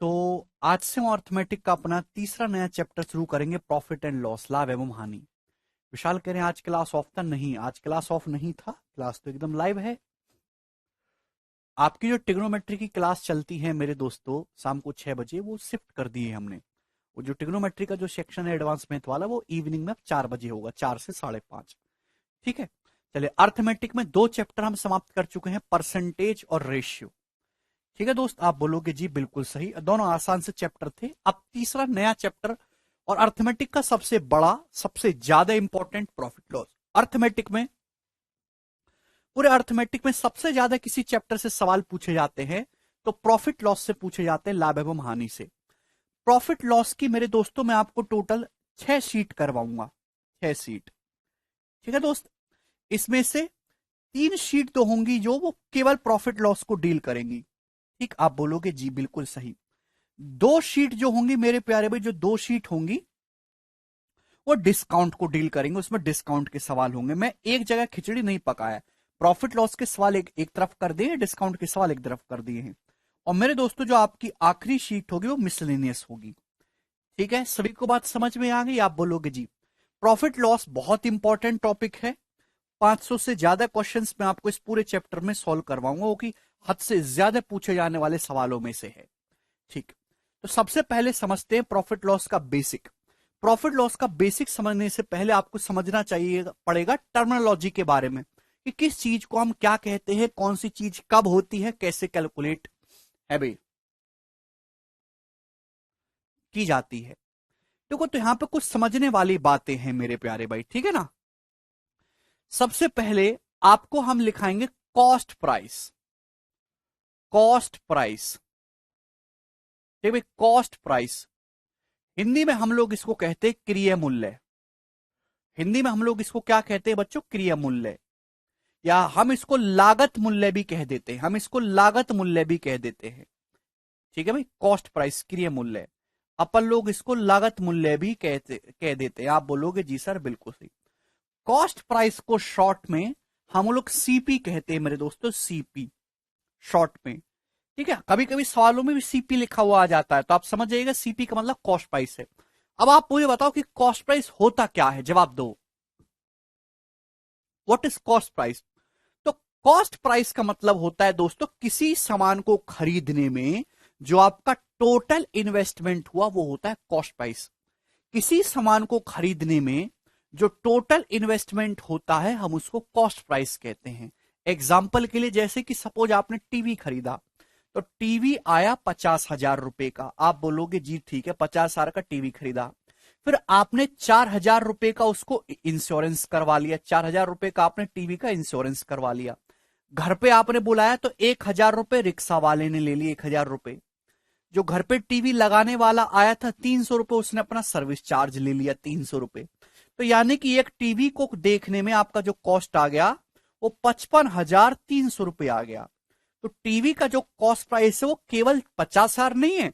तो आज से हम अर्थमेटिक का अपना तीसरा नया चैप्टर शुरू करेंगे, प्रॉफिट एंड लॉस, लाभ एवं हानि। विशाल कह रहे हैं आज क्लास ऑफ था, नहीं आज क्लास ऑफ नहीं था, क्लास तो एकदम लाइव है। आपकी जो ट्रिग्नोमेट्री की क्लास चलती है मेरे दोस्तों शाम को 6 बजे, वो शिफ्ट कर दी है हमने। वो जो ट्रिग्नोमेट्री का जो सेक्शन है एडवांस मैथ वाला, वो इवनिंग में 4 बजे होगा, 4 से 5:30। ठीक है, चलिए अर्थमेटिक में 2 चैप्टर हम समाप्त कर चुके हैं, परसेंटेज और रेशियो। ठीक है दोस्त, आप बोलोगे जी बिल्कुल सही, दोनों आसान से चैप्टर थे। अब तीसरा नया चैप्टर और अर्थमेटिक का सबसे बड़ा, सबसे ज्यादा इंपॉर्टेंट प्रॉफिट लॉस। अर्थमेटिक में, पूरे अर्थमेटिक में सबसे ज्यादा किसी चैप्टर से सवाल पूछे जाते हैं तो प्रॉफिट लॉस से पूछे जाते हैं, लाभ एवं हानि से। प्रॉफिट लॉस की मेरे दोस्तों मैं आपको टोटल 6 शीट करवाऊंगा, 6 शीट। ठीक है दोस्त, इसमें से 3 शीट तो होंगी जो वो केवल प्रॉफिट लॉस को डील करेंगी। ठीक, आप बोलोगे जी बिल्कुल सही। 2 शीट जो होंगी मेरे प्यारे भाई, जो 2 शीट होंगी वो डिस्काउंट को डील करेंगे, उसमें डिस्काउंट के सवाल होंगे। मैं एक जगह खिचड़ी नहीं पकाया, प्रॉफिट लॉस के सवाल एक तरफ कर दिए, डिस्काउंट के सवाल एक तरफ कर दिए हैं। और मेरे दोस्तों जो आपकी आखिरी शीट होगी वो मिसलेनियस होगी। ठीक है, सभी को बात समझ में आ गई? आप बोलोगे जी। प्रॉफिट लॉस बहुत इंपॉर्टेंट टॉपिक है, 500 से ज्यादा क्वेश्चंस मैं आपको इस पूरे चैप्टर में सॉल्व करवाऊंगा, वो कि हद से ज्यादा पूछे जाने वाले सवालों में से है। ठीक, तो सबसे पहले समझते हैं प्रॉफिट लॉस का बेसिक। प्रॉफिट लॉस का बेसिक समझने से पहले आपको समझना चाहिए पड़ेगा टर्मिनोलॉजी के बारे में, कि किस चीज को हम क्या कहते हैं, कौन सी चीज कब होती है, कैसे कैलकुलेट है भाई की जाती है। देखो, तो यहां पे कुछ समझने वाली बातें हैं मेरे प्यारे भाई, ठीक है ना। सबसे पहले आपको हम लिखाएंगे कॉस्ट प्राइस। कॉस्ट प्राइस, ठीक भाई, कॉस्ट प्राइस हिंदी में हम लोग इसको कहते हैं क्रिय मूल्य। हिंदी में हम लोग इसको क्या कहते हैं बच्चों? क्रिय मूल्य, या हम इसको लागत मूल्य भी कह देते हैं, हम इसको लागत मूल्य भी कह देते हैं। ठीक है भाई, कॉस्ट प्राइस क्रिय मूल्य, अपन लोग इसको लागत मूल्य भी कह देते हैं। आप बोलोगे जी सर बिल्कुल सही। कॉस्ट प्राइस को शॉर्ट में हम लोग सीपी कहते हैं मेरे दोस्तों, सीपी शॉर्ट में। ठीक है, कभी कभी सवालों में भी सीपी लिखा हुआ आ जाता है, तो आप समझ जाइएगा सीपी का मतलब कॉस्ट प्राइस है। अब आप मुझे बताओ कि कॉस्ट प्राइस होता क्या है, जवाब दो। What is cost price? तो कॉस्ट प्राइस का मतलब होता है दोस्तों, किसी सामान को खरीदने में जो आपका टोटल इन्वेस्टमेंट हुआ वो होता है कॉस्ट प्राइस। किसी सामान को खरीदने में जो टोटल इन्वेस्टमेंट होता है हम उसको कॉस्ट प्राइस कहते हैं। एग्जाम्पल के लिए, जैसे कि सपोज आपने टीवी खरीदा, तो टीवी आया 50,000 रुपए का। आप बोलोगे जी ठीक है, 50,000 का टीवी खरीदा, फिर आपने 4,000 रुपए का उसको इंश्योरेंस करवा लिया, 4,000 रुपए का आपने टीवी का इंश्योरेंस करवा लिया। घर पे आपने बुलाया तो 1,000 रुपए रिक्शा वाले ने ले लिए, 1,000 रुपए। जो घर पे टीवी लगाने वाला आया था 300 रुपए, उसने अपना सर्विस चार्ज ले लिया 300 रुपए। तो यानी कि एक टीवी को देखने में आपका जो कॉस्ट आ गया वो 55,300 रुपए आ गया। तो टीवी का जो कॉस्ट प्राइस है वो केवल 50,000 नहीं है,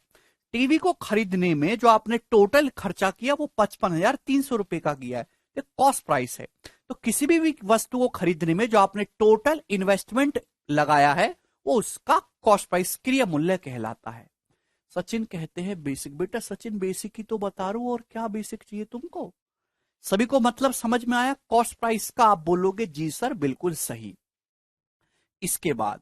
टीवी को खरीदने में जो आपने टोटल खर्चा किया वो 55,300 रुपए का किया है, ये कॉस्ट प्राइस है। तो किसी भी वस्तु को खरीदने में जो आपने टोटल इन्वेस्टमेंट लगाया है वो उसका कॉस्ट प्राइस, क्रिय मूल्य कहलाता है। सचिन कहते हैं बेसिक। बेटा सचिन बेसिक ही तो बता रहा हूं, और क्या बेसिक चाहिए तुमको? सभी को मतलब समझ में आया कॉस्ट प्राइस का? आप बोलोगे जी सर बिल्कुल सही। इसके बाद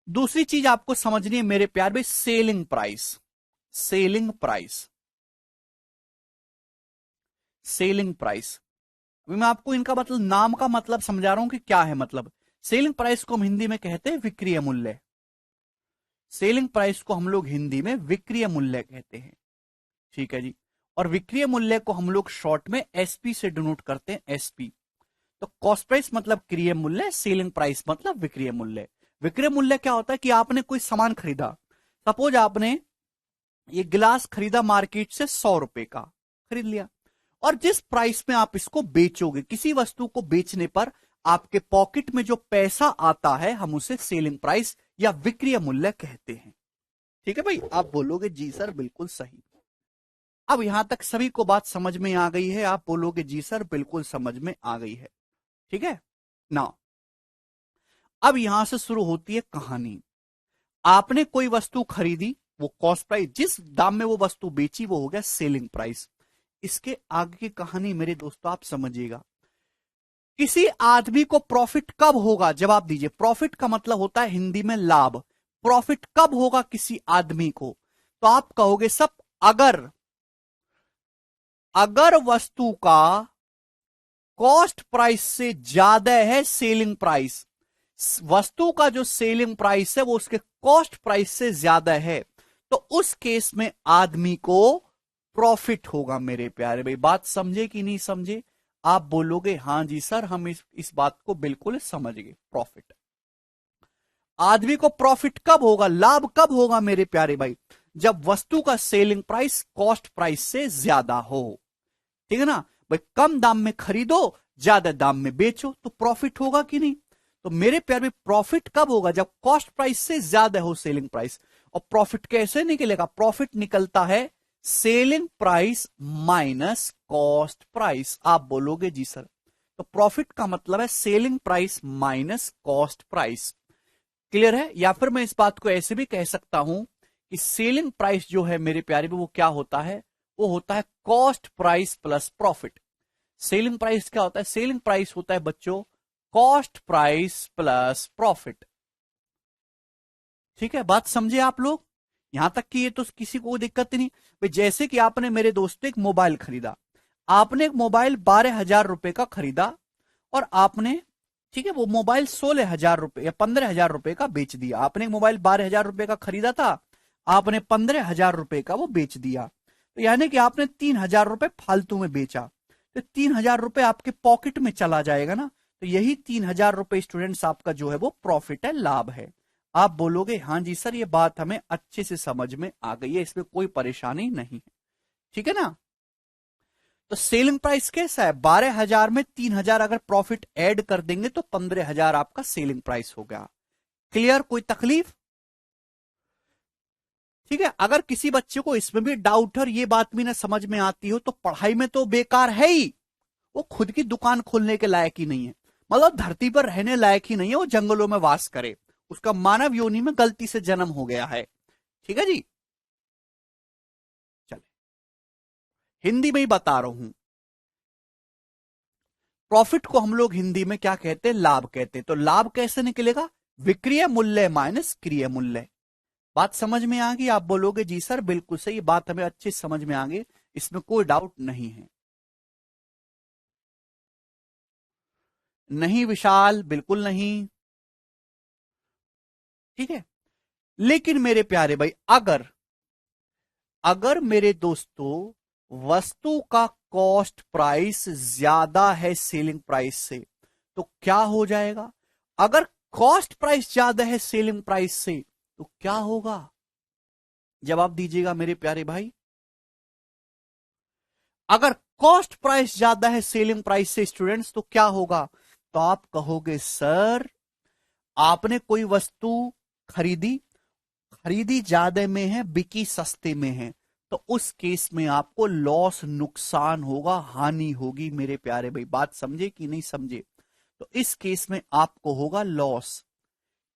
दूसरी चीज आपको समझनी है मेरे प्यार भाई, selling price. Selling price, selling price. अभी मैं आपको इनका मतलब, नाम का मतलब समझा रहा हूं कि क्या है मतलब। सेलिंग प्राइस को हम हिंदी में कहते हैं विक्रय मूल्य। सेलिंग प्राइस को हम लोग हिंदी में विक्रय मूल्य कहते हैं। ठीक है जी, और विक्रय मूल्य को हम लोग शॉर्ट में एसपी से डिनोट करते हैं, एसपी। तो कॉस्ट प्राइस मतलब क्रय मूल्य, सेलिंग प्राइस मतलब विक्रय मूल्य। विक्रय मूल्य क्या होता है कि आपने कोई सामान खरीदा, सपोज आपने ये गिलास खरीदा मार्केट से 100 रुपए का खरीद लिया, और जिस प्राइस में आप इसको बेचोगे, किसी वस्तु को बेचने पर आपके पॉकेट में जो पैसा आता है हम उसे सेलिंग प्राइस या विक्रय मूल्य कहते हैं। ठीक है भाई, आप बोलोगे जी सर बिल्कुल सही। अब यहां तक सभी को बात समझ में आ गई है? आप बोलोगे जी सर बिल्कुल समझ में आ गई है। ठीक है ना, अब यहां से शुरू होती है कहानी। आपने कोई वस्तु खरीदी, वो कॉस्ट प्राइस, जिस दाम में वो वस्तु बेची वो हो गया सेलिंग प्राइस। इसके आगे की कहानी मेरे दोस्तों आप समझिएगा। किसी आदमी को प्रॉफिट कब होगा, जवाब दीजिए। प्रॉफिट का मतलब होता है हिंदी में लाभ। प्रॉफिट कब होगा किसी आदमी को, तो आप कहोगे सब, अगर अगर वस्तु का कॉस्ट प्राइस से ज्यादा है सेलिंग प्राइस, वस्तु का जो सेलिंग प्राइस है वो उसके कॉस्ट प्राइस से ज्यादा है, तो उस केस में आदमी को प्रॉफिट होगा मेरे प्यारे भाई। बात समझे कि नहीं समझे? आप बोलोगे हां जी सर, हम इस बात को बिल्कुल समझ गए। प्रॉफिट, आदमी को प्रॉफिट कब होगा, लाभ कब होगा मेरे प्यारे भाई? जब वस्तु का सेलिंग प्राइस कॉस्ट प्राइस से ज्यादा हो। ठीक है ना भाई? कम दाम में खरीदो, ज्यादा दाम में बेचो, तो प्रॉफिट होगा कि नहीं? तो मेरे प्यार में प्रॉफिट कब होगा, जब कॉस्ट प्राइस से ज्यादा हो सेलिंग प्राइस। और प्रॉफिट कैसे निकलेगा? प्रॉफिट निकलता है selling price minus cost price. आप बोलोगे जी सर, तो प्रॉफिट का मतलब है selling price minus cost price. Clear है? या फिर मैं इस बात को ऐसे भी कह सकता हूं कि सेलिंग प्राइस जो है मेरे प्यारे वो क्या होता है, वो होता है cost price plus profit. Selling price क्या होता है? सेलिंग प्राइस होता है बच्चों कॉस्ट प्राइस प्लस प्रॉफिट। ठीक है, बात समझे आप लोग? यहां तक कि ये तो किसी को दिक्कत नहीं भाई। जैसे कि आपने मेरे दोस्तों एक मोबाइल खरीदा, आपने एक मोबाइल 12,000 रुपए का खरीदा और आपने, ठीक है, वो मोबाइल 16,000 रुपए या 15,000 रुपए का बेच दिया। आपने एक मोबाइल 12,000 रुपए का खरीदा था, आपने 15,000 रुपए का वो बेच दिया, तो यानी कि आपने 3,000 रुपए फालतू में बेचा। तो 3,000 रुपए आपके पॉकेट में चला जाएगा ना, तो यही 3,000 रुपए स्टूडेंट्स आपका जो है वो प्रॉफिट है, लाभ है। आप बोलोगे हाँ जी सर, ये बात हमें अच्छे से समझ में आ गई है, इसमें कोई परेशानी नहीं है। ठीक है ना? तो सेलिंग प्राइस कैसा है? 12,000 में 3,000 अगर प्रॉफिट ऐड कर देंगे तो 15,000 आपका सेलिंग प्राइस हो गया। क्लियर? कोई तकलीफ? ठीक है, अगर किसी बच्चे को इसमें भी डाउट और ये बात भी ना समझ में आती हो तो पढ़ाई में तो बेकार है ही, वो खुद की दुकान खोलने के लायक ही नहीं है। मतलब धरती पर रहने लायक ही नहीं है, वो जंगलों में वास करे, उसका मानव योनि में गलती से जन्म हो गया है। ठीक है जी? चले, हिंदी में ही बता रहा हूं। प्रॉफिट को हम लोग हिंदी में क्या कहते हैं? लाभ कहते हैं। तो लाभ कैसे निकलेगा? विक्रय मूल्य माइनस क्रय मूल्य। बात समझ में आ गई? आप बोलोगे जी सर बिल्कुल सही, बात हमें अच्छी समझ में आ गई, इसमें कोई डाउट नहीं है। नहीं विशाल, बिल्कुल नहीं। ठीक है, लेकिन मेरे प्यारे भाई, अगर अगर मेरे दोस्तों वस्तु का कॉस्ट प्राइस ज्यादा है सेलिंग प्राइस से, तो क्या हो जाएगा? अगर कॉस्ट प्राइस ज्यादा है सेलिंग प्राइस से तो क्या होगा? जवाब दीजिएगा मेरे प्यारे भाई। अगर कॉस्ट प्राइस ज्यादा है सेलिंग प्राइस से स्टूडेंट्स तो क्या होगा? तो आप कहोगे सर, आपने कोई वस्तु खरीदी, खरीदी ज्यादा में है, बिकी सस्ते में है, तो उस केस में आपको लॉस, नुकसान होगा, हानि होगी मेरे प्यारे भाई। बात समझे कि नहीं समझे? तो इस केस में आपको होगा लॉस।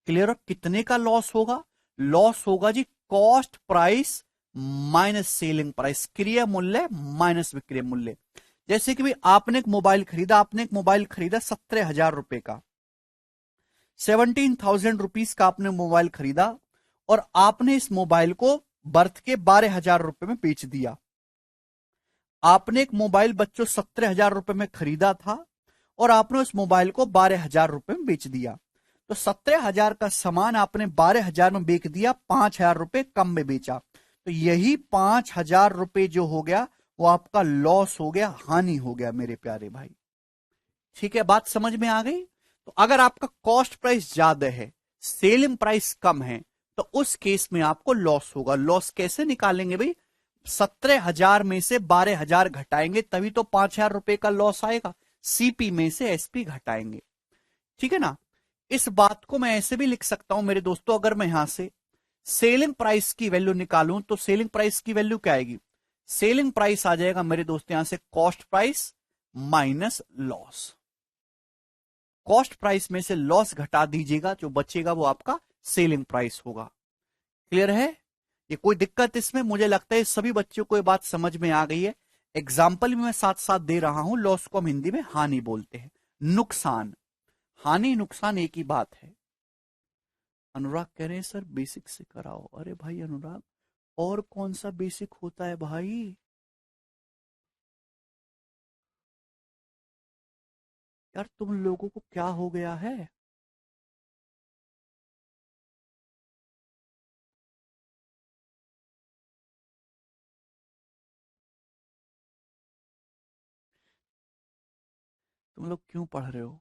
क्लियर? कितने का लॉस होगा? लॉस होगा जी cost price minus selling price, क्रय मूल्य माइनस विक्रय मूल्य। जैसे कि भाई आपने एक मोबाइल खरीदा, आपने एक मोबाइल खरीदा 17,000 रुपए का, 17,000 रुपीज का आपने मोबाइल खरीदा और आपने इस मोबाइल को बर्थ के 12,000 रुपए में बेच दिया। आपने एक मोबाइल बच्चों 17,000 रुपए में खरीदा था और आपने उस मोबाइल को 12,000 रुपए में बेच दिया। तो 17,000 का सामान आपने 12,000 में बेच दिया, 5,000 रुपए कम में बेचा, तो यही 5,000 रुपए जो हो गया वो आपका लॉस हो गया, हानि हो गया मेरे प्यारे भाई। ठीक है, बात समझ में आ गई? तो अगर आपका कॉस्ट प्राइस ज्यादा है, सेलिंग प्राइस कम है, तो उस केस में आपको लॉस होगा। लॉस कैसे निकालेंगे भाई? 17,000 में से 12,000 घटाएंगे तभी तो 5,000 रुपए का लॉस आएगा, सीपी में से एसपी घटाएंगे। ठीक है ना? इस बात को मैं ऐसे भी लिख सकता हूं मेरे दोस्तों, अगर मैं यहां से सेलिंग प्राइस की वैल्यू निकालूं तो सेलिंग प्राइस की वैल्यू क्या आएगी? सेलिंग प्राइस आ जाएगा मेरे दोस्तों यहां से cost price minus loss. Cost price में से लॉस घटा दीजिएगा, जो बचेगा वो आपका सेलिंग प्राइस होगा। क्लियर है? ये कोई दिक्कत इसमें? मुझे लगता है सभी बच्चों को ये बात समझ में आ गई है। एग्जाम्पल भी मैं साथ साथ दे रहा हूं। लॉस को हम हिंदी में हानि बोलते हैं, नुकसान। हानि नुकसान एक ही बात है। अनुराग कह रहे हैं सर बेसिक से कराओ। अरे भाई अनुराग, और कौन सा बेसिक होता है भाई? यार तुम लोगों को क्या हो गया है? तुम लोग क्यों पढ़ रहे हो?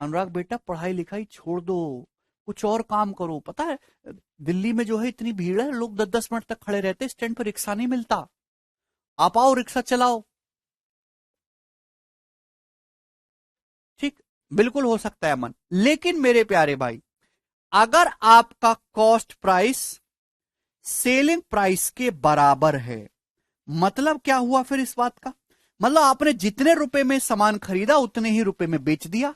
अनुराग बेटा पढ़ाई लिखाई छोड़ दो, कुछ और काम करो। पता है दिल्ली में जो है इतनी भीड़ है, लोग 10-10 मिनट तक खड़े रहते, स्टैंड पर रिक्शा नहीं मिलता। आप आओ रिक्शा चलाओ। ठीक, बिल्कुल हो सकता है मन, लेकिन मेरे प्यारे भाई, अगर आपका कॉस्ट प्राइस सेलिंग प्राइस के बराबर है, मतलब क्या हुआ फिर इस बात का? मतलब आपने जितने रुपए में सामान खरीदा उतने ही रुपए में बेच दिया।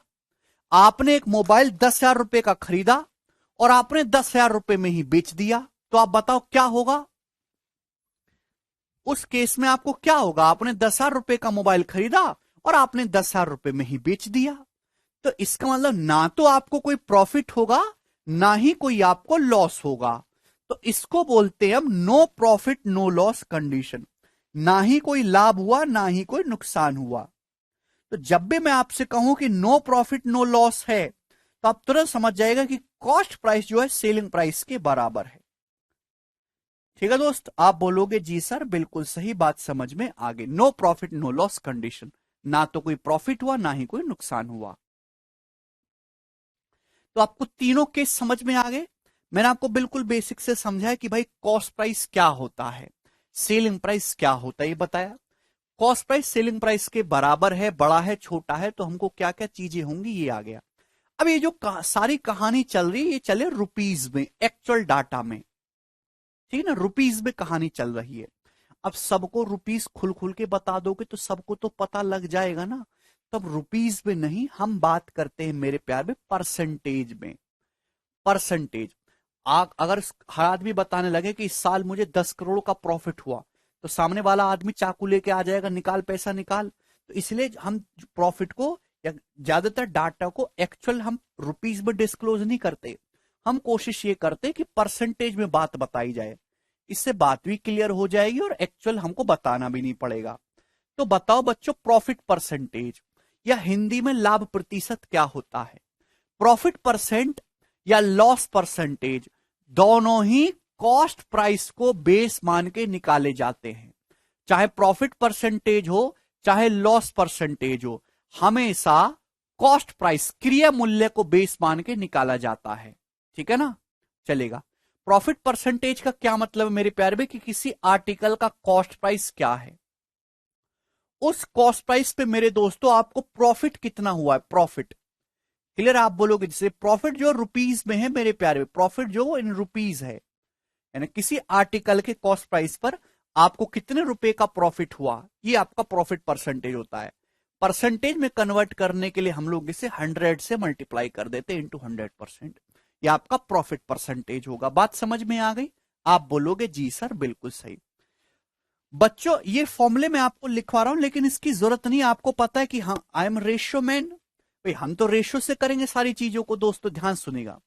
आपने एक मोबाइल 10,000 रुपए का खरीदा और आपने 10,000 रुपए में ही बेच दिया, तो आप बताओ क्या होगा? उस केस में आपको क्या होगा? आपने 10,000 रुपए का मोबाइल खरीदा और आपने 10,000 रुपए में ही बेच दिया। तो इसका मतलब ना तो आपको कोई प्रॉफिट होगा, ना ही कोई आपको लॉस होगा। तो इसको बोलते हैं हम no profit no loss condition. ना ही कोई लाभ हुआ, ना ही कोई नुकसान हुआ। तो जब भी मैं आपसे कहूं कि नो प्रॉफिट नो लॉस है, तो आप तुरंत समझ जाएगा कि कॉस्ट प्राइस जो है सेलिंग प्राइस के बराबर है। ठीक है दोस्त, आप बोलोगे जी सर बिल्कुल सही बात, समझ में आ गई। No profit no loss condition, ना तो कोई प्रॉफिट हुआ ना ही कोई नुकसान हुआ। तो आपको तीनों केस समझ में आ गए। मैंने आपको बिल्कुल बेसिक से समझाया कि भाई कॉस्ट प्राइस क्या होता है, सेलिंग प्राइस क्या होता है, ये बताया। कॉस्ट प्राइस सेलिंग प्राइस के बराबर है, बड़ा है, छोटा है, तो हमको क्या क्या चीजें होंगी ये आ गया। अब ये जो सारी कहानी चल रही है, ये चले रुपीज में, एक्चुअल डाटा में। ठीक है ना, रुपीज में कहानी चल रही है। अब सबको रुपीस खुल खुल के बता दोगे तो सबको तो पता लग जाएगा ना। तब रुपीज में नहीं, हम बात करते हैं मेरे प्यार में परसेंटेज में। परसेंटेज। अगर हर आदमी बताने लगे कि इस साल मुझे 10 करोड़ का प्रॉफिट हुआ, तो सामने वाला आदमी चाकू लेके आ जाएगा, निकाल पैसा निकाल। तो इसलिए हम प्रॉफिट को या ज्यादातर डाटा को एक्चुअल हम रुपीज में डिस्क्लोज नहीं करते। हम कोशिश ये करते कि परसेंटेज में बात बताई जाए। इससे बात भी क्लियर हो जाएगी और एक्चुअल हमको बताना भी नहीं पड़ेगा। तो बताओ बच्चों, प्रॉफिट परसेंटेज या हिंदी में लाभ प्रतिशत क्या होता है? प्रॉफिट परसेंट या लॉस परसेंटेज, दोनों ही कॉस्ट प्राइस को बेस मान के निकाले जाते हैं। चाहे प्रॉफिट परसेंटेज हो चाहे लॉस परसेंटेज हो, हमेशा कॉस्ट प्राइस क्रिया मूल्य को बेस मान के निकाला जाता है। ठीक है ना, चलेगा। प्रॉफिट परसेंटेज का क्या मतलब है मेरे प्यारे में, कि किसी आर्टिकल का कॉस्ट प्राइस क्या है, उस कॉस्ट प्राइस पे मेरे दोस्तों आपको प्रॉफिट कितना हुआ है, प्रॉफिट। क्लियर? आप बोलोगे जैसे प्रॉफिट जो रुपीज में है मेरे प्यारे, प्रॉफिट जो इन रुपीज है, यानी किसी आर्टिकल के कॉस्ट प्राइस पर आपको कितने रुपए का प्रॉफिट हुआ, ये आपका प्रॉफिट परसेंटेज होता है। परसेंटेज में कन्वर्ट करने के लिए हम लोग इसे 100 से मल्टीप्लाई कर देते हैं, इंटू 100%। ये आपका प्रॉफिट परसेंटेज होगा। बात समझ में आ गई? आप बोलोगे जी सर बिल्कुल सही। बच्चों ये फॉर्मूले मैं आपको लिखवा रहा हूं, लेकिन इसकी जरूरत नहीं। आपको पता है कि हाँ आई एम रेशियो मैन, भाई हम तो रेशियो से करेंगे सारी चीजों को। दोस्तों ध्यान सुनेगा,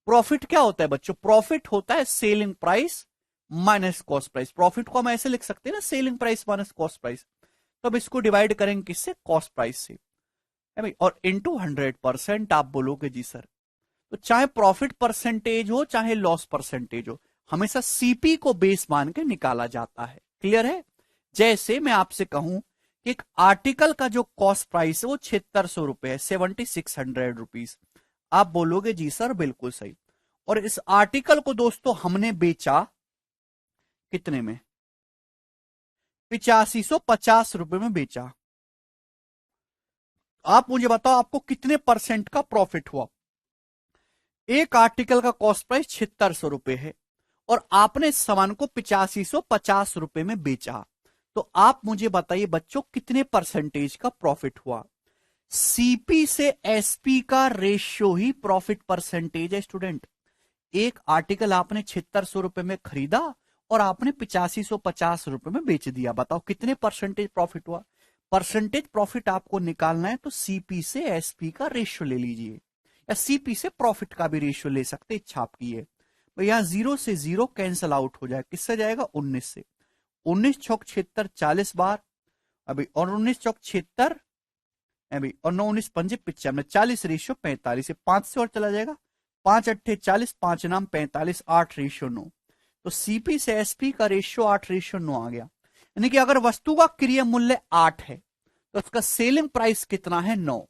प्रॉफिट क्या होता है बच्चों? प्रॉफिट होता है selling price minus cost price. Profit को हम ऐसे लिख सकते हैं ना, selling price minus cost price. तो अब इसको डिवाइड करेंगे किससे? कॉस्ट प्राइस से, है भाई, और इंटू 100%। आप बोलोगे जी सर। तो चाहे प्रॉफिट परसेंटेज हो चाहे लॉस परसेंटेज हो, हमेशा सीपी को बेस मान के निकाला जाता है। क्लियर है? जैसे मैं आपसे कहूं कि एक आर्टिकल का जो कॉस्ट प्राइस है वो 7600 रुपए है, 7600 रुपीज। आप बोलोगे जी सर बिल्कुल सही। और इस आर्टिकल को दोस्तों हमने बेचा कितने में? 8550 रुपए में बेचा। आप मुझे बताओ आपको कितने परसेंट का प्रॉफिट हुआ? एक आर्टिकल का कॉस्ट प्राइस 7600 रुपए है और आपने इस सामान को 8550 रुपए में बेचा। तो आप मुझे बताइए बच्चों कितने परसेंटेज का प्रॉफिट हुआ? सीपी से एसपी का रेशियो ही प्रॉफिट परसेंटेज है स्टूडेंट। एक आर्टिकल आपने 7600 रुपए में खरीदा और आपने 8550 रुपए में बेच दिया। बताओ कितने परसेंटेज प्रॉफिट हुआ? परसेंटेज प्रॉफिट आपको निकालना है तो सीपी से एसपी का रेशियो ले लीजिए, या सीपी से प्रॉफिट का भी रेशियो ले सकते, इच्छा आपकी है। तो यहां 0 से 0 कैंसल आउट हो जाए, किससे जाएगा? 19 से। 19 चौक 76 40 बार, अभी और 19 चौक 76 अभी, और 9 19 पंजे 95, 40 रेशियो 45, 5 से और चला जाएगा, 5 अट्ठे 40, 5 नाम 45, 8 रेशियो 9। तो सीपी से एसपी का रेशियो 8 रेशियो 9 आ गया। यानी कि अगर वस्तु का क्रय मूल्य 8 है तो उसका सेलिंग प्राइस कितना है? 9।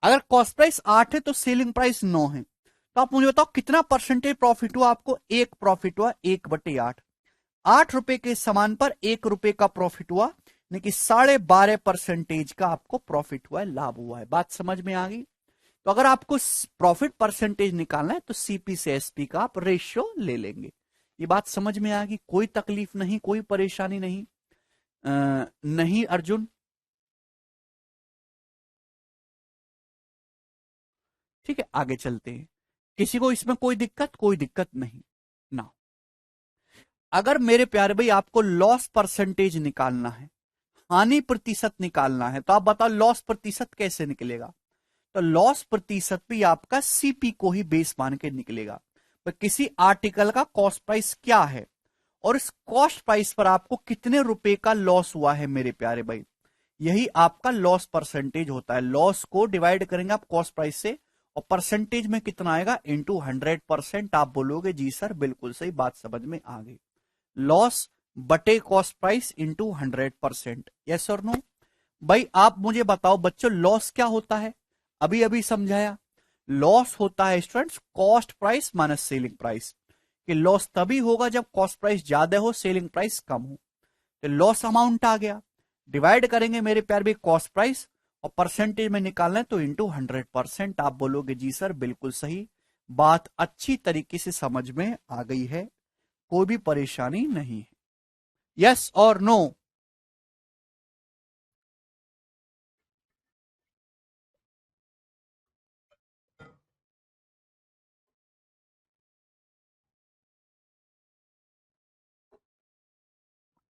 अगर कॉस्ट प्राइस 8 है तो सेलिंग प्राइस 9 है, तो आप मुझे बताओ कितना परसेंटेज प्रॉफिट हुआ आपको? एक प्रॉफिट हुआ 1/8। 8 रुपए के सामान पर 1 रुपए का प्रॉफिट हुआ, यानी कि 12.5% का आपको प्रॉफिट हुआ है, लाभ हुआ है। बात समझ में आ गई? तो अगर आपको प्रॉफिट परसेंटेज निकालना है तो सीपी से एसपी का आप रेशियो ले लेंगे। ये बात समझ में आ गई? कोई तकलीफ नहीं, कोई परेशानी नहीं? नहीं अर्जुन? ठीक है, आगे चलते हैं। किसी को इसमें कोई दिक्कत? कोई दिक्कत नहीं ना। अगर मेरे प्यारे भाई आपको लॉस परसेंटेज निकालना है, हानि प्रतिशत निकालना है, तो आप बताओ लॉस प्रतिशत कैसे निकलेगा? तो लॉस प्रतिशत भी आपका सीपी को ही बेस मान के निकलेगा। तो किसी आर्टिकल का कॉस्ट प्राइस क्या है और इस कॉस्ट प्राइस पर आपको कितने रुपए का लॉस हुआ है मेरे प्यारे भाई, यही आपका लॉस परसेंटेज होता है। लॉस को डिवाइड करेंगे आप कॉस्ट प्राइस से, और परसेंटेज में कितना आएगा? इंटू 100%। आप बोलोगे जी सर बिल्कुल सही, बात समझ में आ गई। लॉस बटे कॉस्ट प्राइस इंटू 100%, यस और नो? भाई आप मुझे बताओ बच्चों, लॉस क्या होता है? अभी अभी समझाया। लॉस होता है students cost price minus selling price. कि लॉस तभी होगा जब कॉस्ट प्राइस ज्यादा हो, सेलिंग प्राइस कम हो। तो लॉस अमाउंट आ गया, डिवाइड करेंगे मेरे प्यार भी कॉस्ट प्राइस, और परसेंटेज में निकालना है तो इंटू 100%। आप बोलोगे जी सर बिल्कुल सही, बात अच्छी तरीके से समझ में आ गई है, कोई भी परेशानी नहीं है। यस और नो?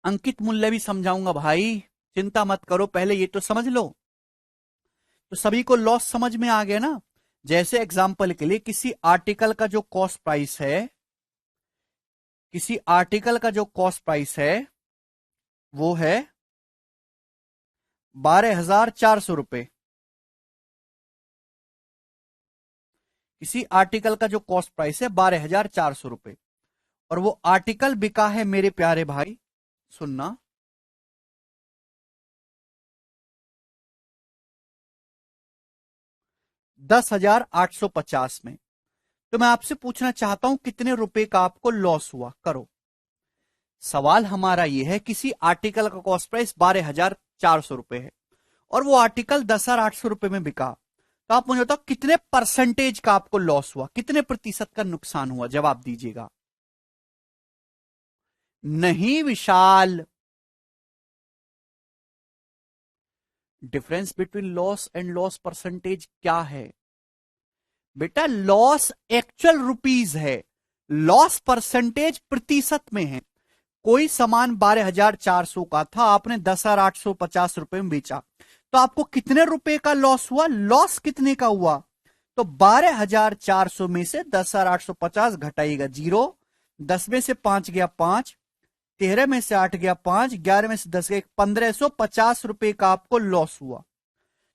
अंकित मूल्य भी समझाऊंगा भाई, चिंता मत करो, पहले ये तो समझ लो। तो सभी को लॉस समझ में आ गया ना? जैसे एग्जांपल के लिए किसी आर्टिकल का जो कॉस्ट प्राइस है, किसी आर्टिकल का जो कॉस्ट प्राइस है वो है 12,400 रुपए। किसी आर्टिकल का जो कॉस्ट प्राइस है 12,400 रुपए, और वो आर्टिकल बिका है मेरे प्यारे भाई, सुनना, 10,850 में। तो मैं आपसे पूछना चाहता हूं कितने रुपए का आपको लॉस हुआ? करो। सवाल हमारा यह है, किसी आर्टिकल का कॉस्ट प्राइस 12,400 रुपए है और वो आर्टिकल 10,800 रुपए में बिका। तो आप मुझे बताओ कितने परसेंटेज का आपको लॉस हुआ, कितने प्रतिशत का नुकसान हुआ? जवाब दीजिएगा। नहीं Vishal, difference between loss and loss percentage क्या है बेटा? लॉस एक्चुअल रुपीज है, लॉस परसेंटेज प्रतिशत में है। कोई सामान 12,400 का था, आपने 10,850 रुपए में बेचा, तो आपको कितने रुपए का लॉस हुआ? लॉस कितने का हुआ? तो 12,400 में से 10,850 घटाइएगा 0, 10 में से 5 गया 5, 13 में से 8 गया 5, 11 में से 10 गया 1,550 रुपए का आपको लॉस हुआ।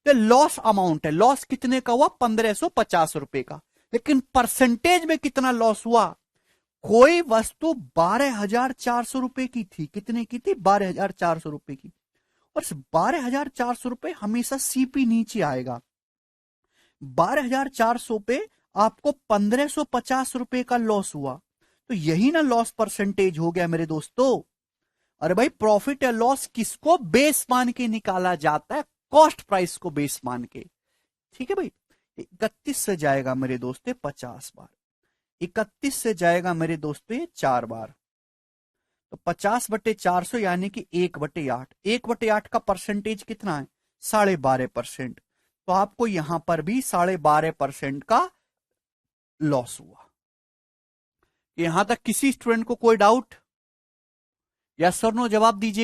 तो लॉस अमाउंट है, लॉस कितने का हुआ? 1,550 रुपए का। लेकिन परसेंटेज में कितना लॉस हुआ? कोई वस्तु 12,400 रुपए की थी, कितने की थी? 12,400 रुपए की, और 12,400 रुपए हमेशा सीपी नीचे आएगा। 12,400 पे आपको 1,550 रुपए का लॉस हुआ, तो यही ना लॉस परसेंटेज हो गया मेरे दोस्तों। अरे भाई प्रॉफिट या लॉस किसको बेस मान के निकाला जाता है? कॉस्ट प्राइस को बेस मान के। ठीक है भाई, 31 से जाएगा मेरे दोस्तों 50 बार, 31 से जाएगा मेरे दोस्तों ये 4 बार, तो 50/400 यानी कि 1/8। 1/8 का परसेंटेज कितना है? 12.5%। तो आपको यहां पर भी 12.5% का लॉस हुआ। यहां तक किसी स्टूडेंट को कोई डाउट? यस और नो जवाब दीजिए।